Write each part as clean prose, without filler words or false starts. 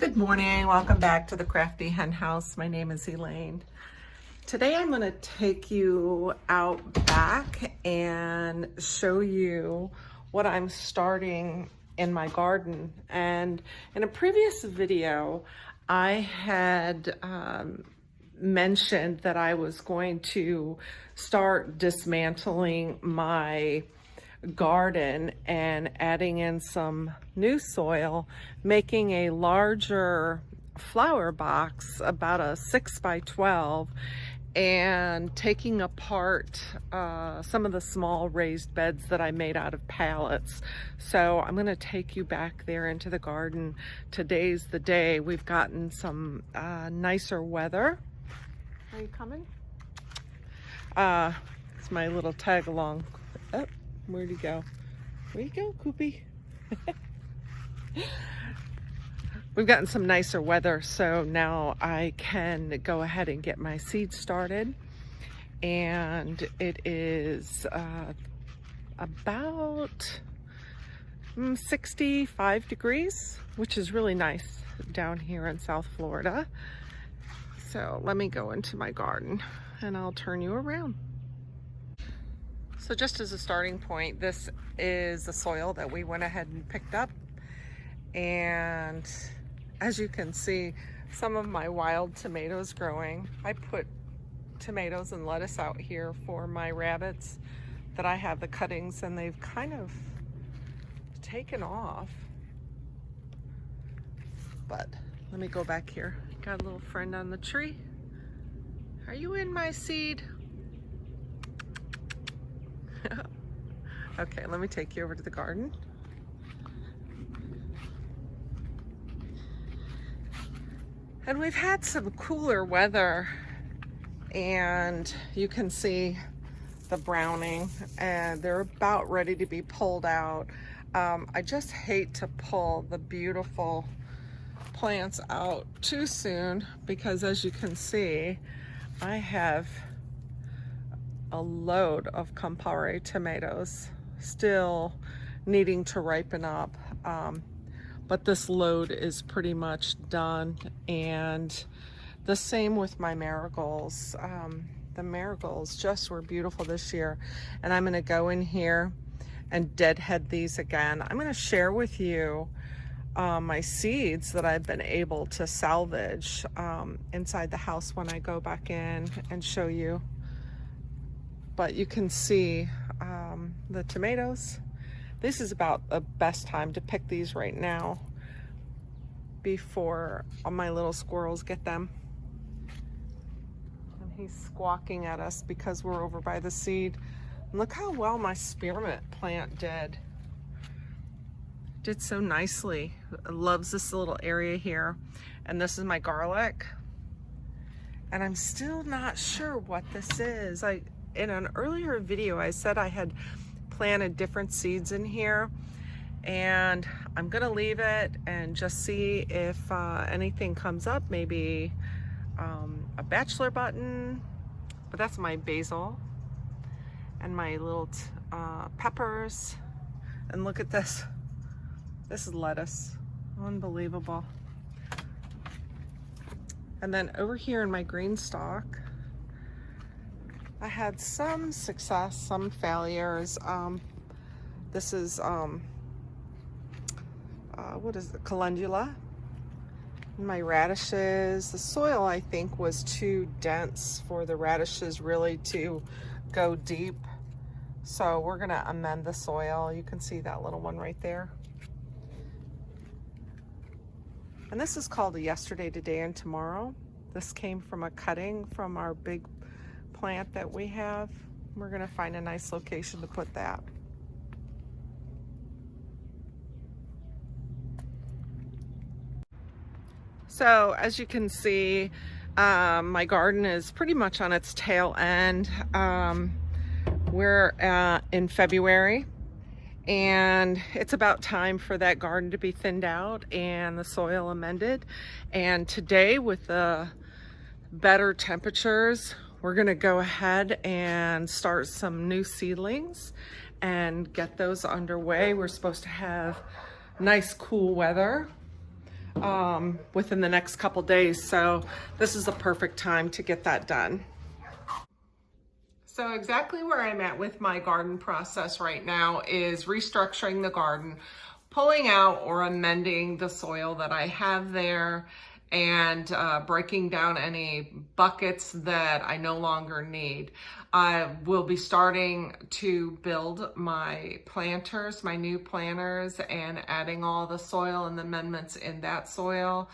Good morning, welcome back to the Crafty Hen House. My name is Elaine. Today I'm going to take you out back and show you what I'm starting in my garden. And in a previous video, I had mentioned that I was going to start dismantling my garden and adding in some new soil, making a larger flower box, about a 6x12, and taking apart some of the small raised beds that I made out of pallets. So I'm going to take you back there into the garden. Today's the day. We've gotten some nicer weather. Are you coming? It's my little tag along. Oh, where'd he go? Where'd you go, Koopy? We've gotten some nicer weather, so now I can go ahead and get my seeds started. And it is about 65 degrees, which is really nice down here in South Florida. So let me go into my garden and I'll turn you around. So just as a starting point, this is the soil that we went ahead and picked up. And as you can see, some of my wild tomatoes growing. I put tomatoes and lettuce out here for my rabbits that I have the cuttings, and they've kind of taken off. But let me go back here. Got a little friend on the tree. Are you in my seed? Okay, let me take you over to the garden. And we've had some cooler weather, and you can see the browning, and they're about ready to be pulled out. I just hate to pull the beautiful plants out too soon, because as you can see, I have a load of Campari tomatoes still needing to ripen up, but this load is pretty much done. And the same with my marigolds. The marigolds just were beautiful this year, and I'm going to go in here and deadhead these again. I'm going to share with you my seeds that I've been able to salvage inside the house when I go back in and show you. But you can see the tomatoes. This is about the best time to pick these right now before all my little squirrels get them. And he's squawking at us because we're over by the seed. And look how well my spearmint plant did so nicely. It loves this little area here. And this is my garlic. And I'm still not sure what this is. In an earlier video, I said I had planted different seeds in here, and I'm gonna leave it and just see if anything comes up, maybe a bachelor button, but that's my basil and my little peppers. And look at this. This is lettuce. Unbelievable. And then over here in my green stalk, I had some success, some failures. This is, what is it, calendula. My radishes, the soil I think was too dense for the radishes really to go deep. So we're gonna amend the soil. You can see that little one right there. And this is called a yesterday, today, and tomorrow. This came from a cutting from our big plant that we have. We're gonna find a nice location to put that. So as you can see, my garden is pretty much on its tail end. We're in February, and it's about time for that garden to be thinned out and the soil amended. And today, with the better temperatures, we're gonna go ahead and start some new seedlings and get those underway. We're supposed to have nice cool weather. within the next couple days. So this is the perfect time to get that done. So exactly where I'm at with my garden process right now is restructuring the garden, pulling out or amending the soil that I have there, and breaking down any buckets that I no longer need. I will be starting to build my planters, my new planters, and adding all the soil and the amendments in that soil,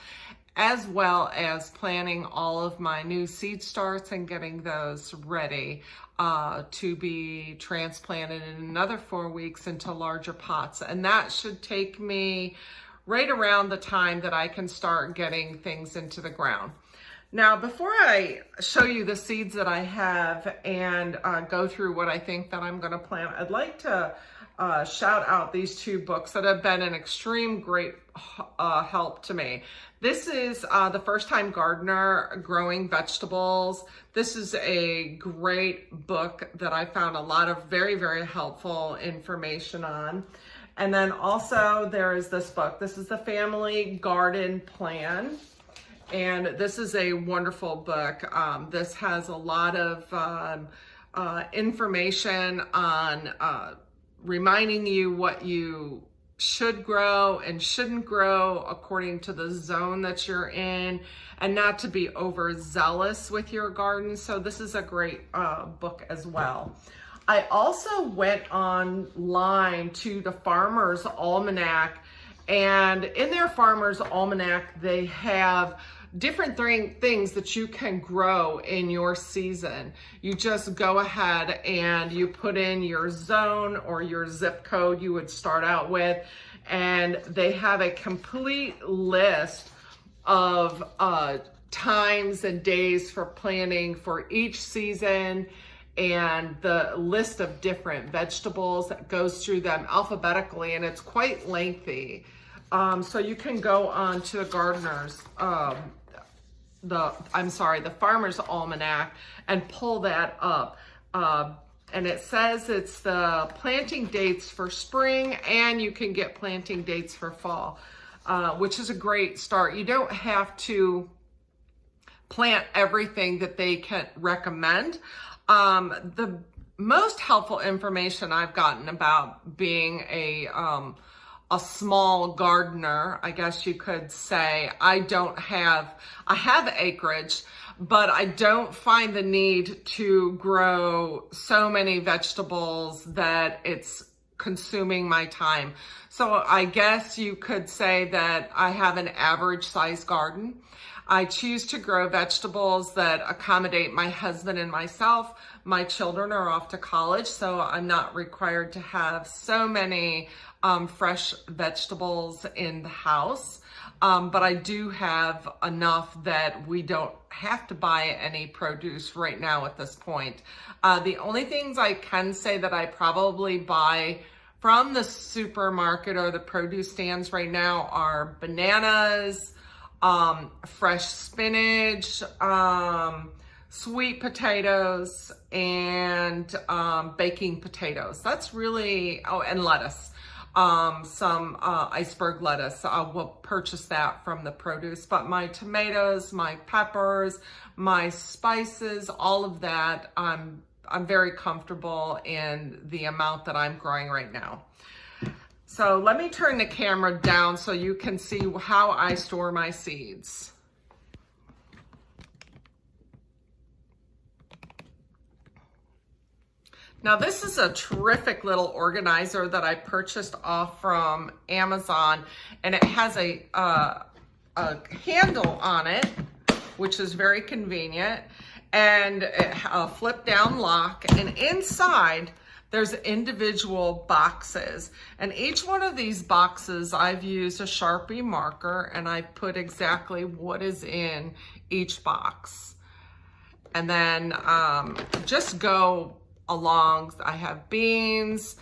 as well as planting all of my new seed starts and getting those ready to be transplanted in another 4 weeks into larger pots. And that should take me right around the time that I can start getting things into the ground. Now, before I show you the seeds that I have and go through what I think that I'm gonna plant, I'd like to shout out these 2 books that have been an extreme great help to me. This is The First Time Gardener, Growing Vegetables. This is a great book that I found a lot of very, very helpful information on. And then also there is this book. This is the Family Garden Plan. And this is a wonderful book. This has a lot of information on reminding you what you should grow and shouldn't grow according to the zone that you're in, and not to be overzealous with your garden. So this is a great book as well. I also went online to the Farmers Almanac, and in their Farmers Almanac, they have different things that you can grow in your season. You just go ahead and you put in your zone or your zip code you would start out with, and they have a complete list of times and days for planting for each season, and the list of different vegetables that goes through them alphabetically, and it's quite lengthy. So you can go on to the gardeners, the Farmers Almanac, and pull that up. And it says it's the planting dates for spring, and you can get planting dates for fall, which is a great start. You don't have to plant everything that they can recommend. The most helpful information I've gotten about being a small gardener, I guess you could say, I have acreage, but I don't find the need to grow so many vegetables that it's consuming my time. So I guess you could say that I have an average size garden. I choose to grow vegetables that accommodate my husband and myself. My children are off to college, so I'm not required to have so many fresh vegetables in the house. But I do have enough that we don't have to buy any produce right now at this point. The only things I can say that I probably buy from the supermarket or the produce stands right now are bananas, fresh spinach, sweet potatoes, and baking potatoes. That's really, and lettuce. Some iceberg lettuce. We'll purchase that from the produce, but my tomatoes, my peppers, my spices, all of that, I'm very comfortable in the amount that I'm growing right now. So let me turn the camera down so you can see how I store my seeds. Now this is a terrific little organizer that I purchased off from Amazon, and it has a handle on it, which is very convenient, and a flip down lock, and inside there's individual boxes, and each one of these boxes I've used a Sharpie marker, and I put exactly what is in each box, and then just go along. I have beans,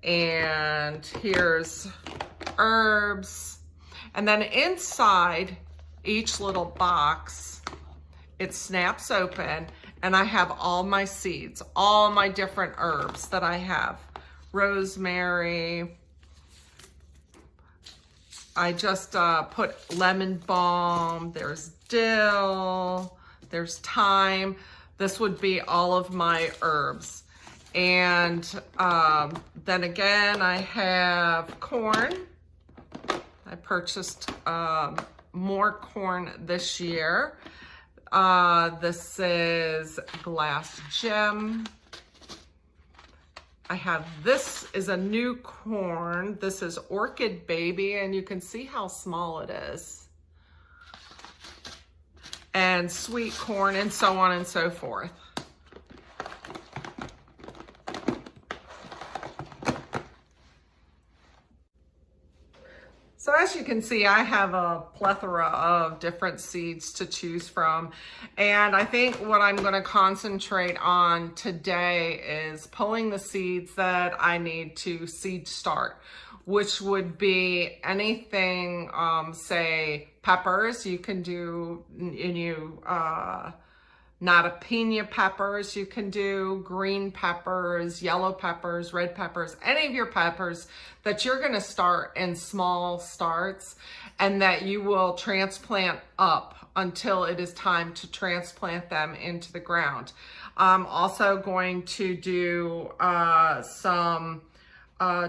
and here's herbs, and then inside each little box it snaps open, and I have all my seeds, all my different herbs that I have: rosemary, I just put lemon balm, there's dill, there's thyme. This would be all of my herbs. And then again, I have corn. I purchased more corn this year. This is glass gem. I have, this is a new corn. This is Orchid Baby, and you can see how small it is. And sweet corn, and so on and so forth. So as you can see, I have a plethora of different seeds to choose from. And I think what I'm going to concentrate on today is pulling the seeds that I need to seed start, which would be anything, say peppers. You can do jalapeno peppers, you can do green peppers, yellow peppers, red peppers, any of your peppers that you're going to start in small starts and that you will transplant up until it is time to transplant them into the ground. I'm also going to do some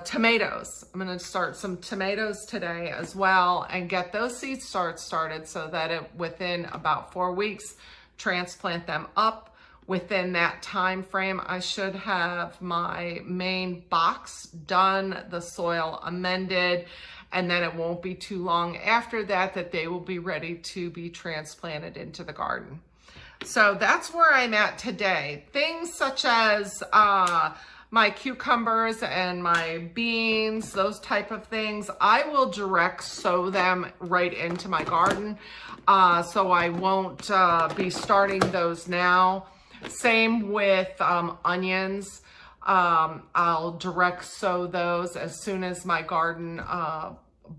tomatoes. I'm going to start some tomatoes today as well and get those seed started so that within about 4 weeks, transplant them up. Within that time frame, I should have my main box done, the soil amended, and then it won't be too long after that that they will be ready to be transplanted into the garden. So that's where I'm at today. Things such as my cucumbers and my beans, those type of things, I will direct sow them right into my garden. So I won't be starting those now. Same with onions. I'll direct sow those as soon as my garden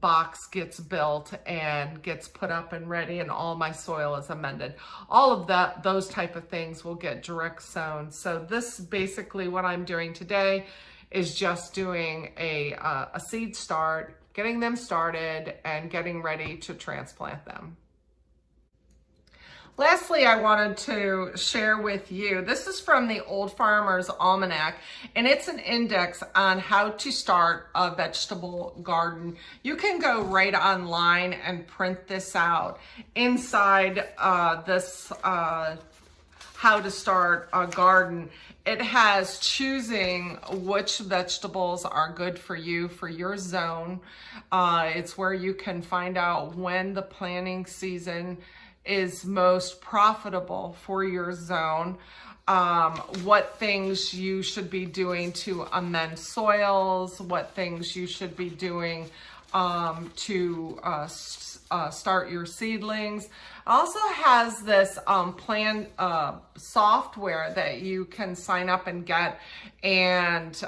box gets built and gets put up and ready and all my soil is amended. All of those type of things will get direct sown. So this basically what I'm doing today is just doing a seed start, getting them started and getting ready to transplant them. Lastly, I wanted to share with you, this is from the Old Farmers Almanac, and it's an index on how to start a vegetable garden. You can go right online and print this out. Inside this how to start a garden, it has choosing which vegetables are good for you, for your zone. It's where you can find out when the planting season is most profitable for your zone, what things you should be doing to amend soils, what things you should be doing to start your seedlings. It also has this plan software that you can sign up and get, and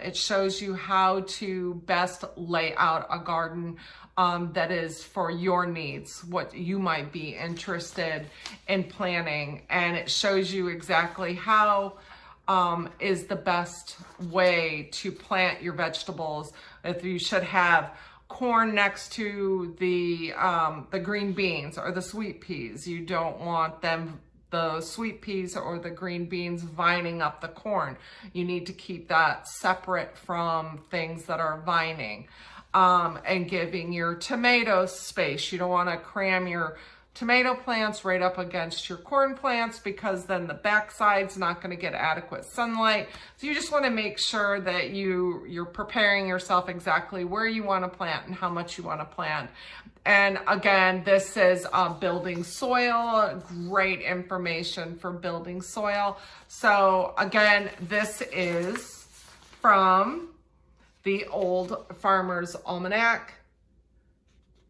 it shows you how to best lay out a garden that is for your needs, what you might be interested in planting. And it shows you exactly how is the best way to plant your vegetables. If you should have corn next to the green beans or the sweet peas, you don't want the sweet peas or the green beans vining up the corn. You need to keep that separate from things that are vining. And giving your tomatoes space. You don't want to cram your tomato plants right up against your corn plants because then the backside's not going to get adequate sunlight. So you just want to make sure that you're preparing yourself exactly where you want to plant and how much you want to plant. And again, this is building soil, great information for building soil. So again, this is from the Old Farmers Almanac,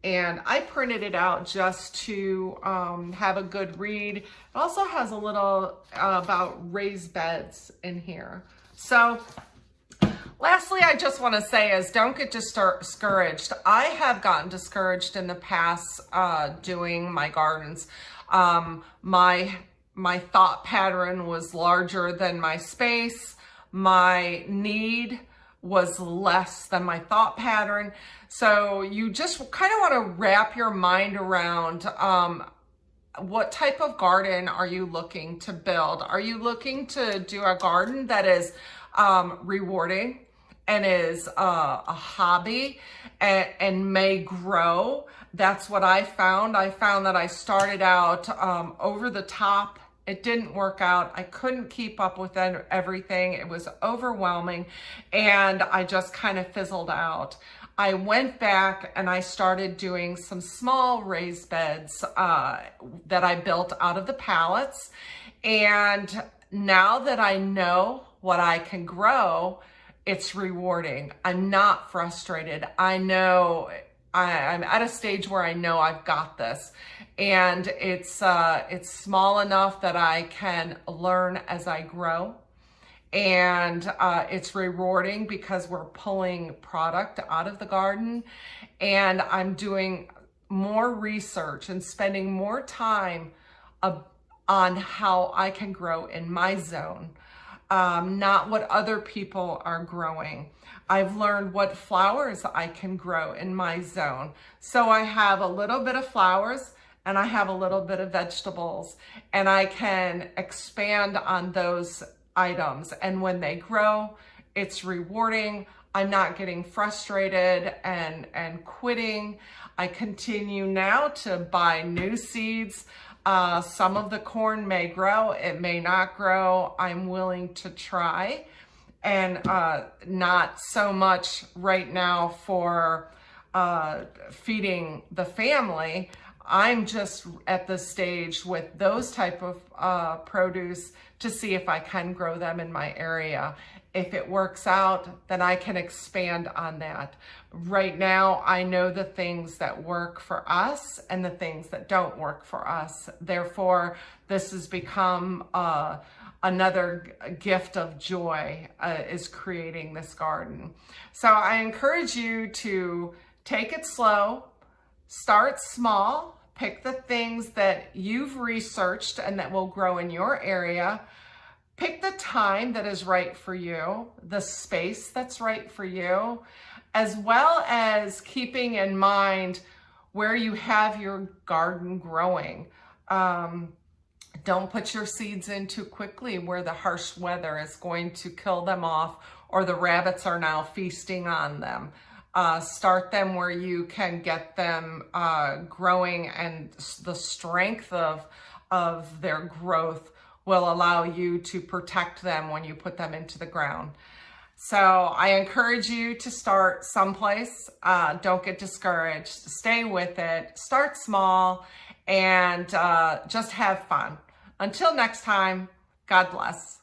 and I printed it out just to have a good read. It also has a little about raised beds in here. So lastly, I just want to say is don't get discouraged. I have gotten discouraged in the past doing my gardens. My thought pattern was larger than my space. My need was less than my thought pattern. So you just kind of want to wrap your mind around what type of garden are you looking to build? Are you looking to do a garden that is rewarding and is a hobby and may grow? That's what I found. I found that I started out over the top. It didn't work out. I couldn't keep up with everything. It was overwhelming, and I just kind of fizzled out. I went back and I started doing some small raised beds that I built out of the pallets. And now that I know what I can grow, it's rewarding. I'm not frustrated. I know I'm at a stage where I know I've got this, and it's small enough that I can learn as I grow. And it's rewarding because we're pulling product out of the garden, and I'm doing more research and spending more time on how I can grow in my zone, not what other people are growing. I've learned what flowers I can grow in my zone. So I have a little bit of flowers and I have a little bit of vegetables, and I can expand on those items. And when they grow, it's rewarding. I'm not getting frustrated and quitting. I continue now to buy new seeds. Some of the corn may grow, it may not grow. I'm willing to try, and not so much right now for feeding the family. I'm just at the stage with those type of produce to see if I can grow them in my area. If it works out, then I can expand on that. Right now, I know the things that work for us and the things that don't work for us. Therefore, this has become another gift of joy, is creating this garden. So I encourage you to take it slow, start small, pick the things that you've researched and that will grow in your area. Pick the time that is right for you, the space that's right for you, as well as keeping in mind where you have your garden growing. Don't put your seeds in too quickly where the harsh weather is going to kill them off or the rabbits are now feasting on them. Start them where you can get them growing, and the strength of their growth will allow you to protect them when you put them into the ground. So I encourage you to start someplace. Don't get discouraged. Stay with it. Start small and just have fun. Until next time, God bless.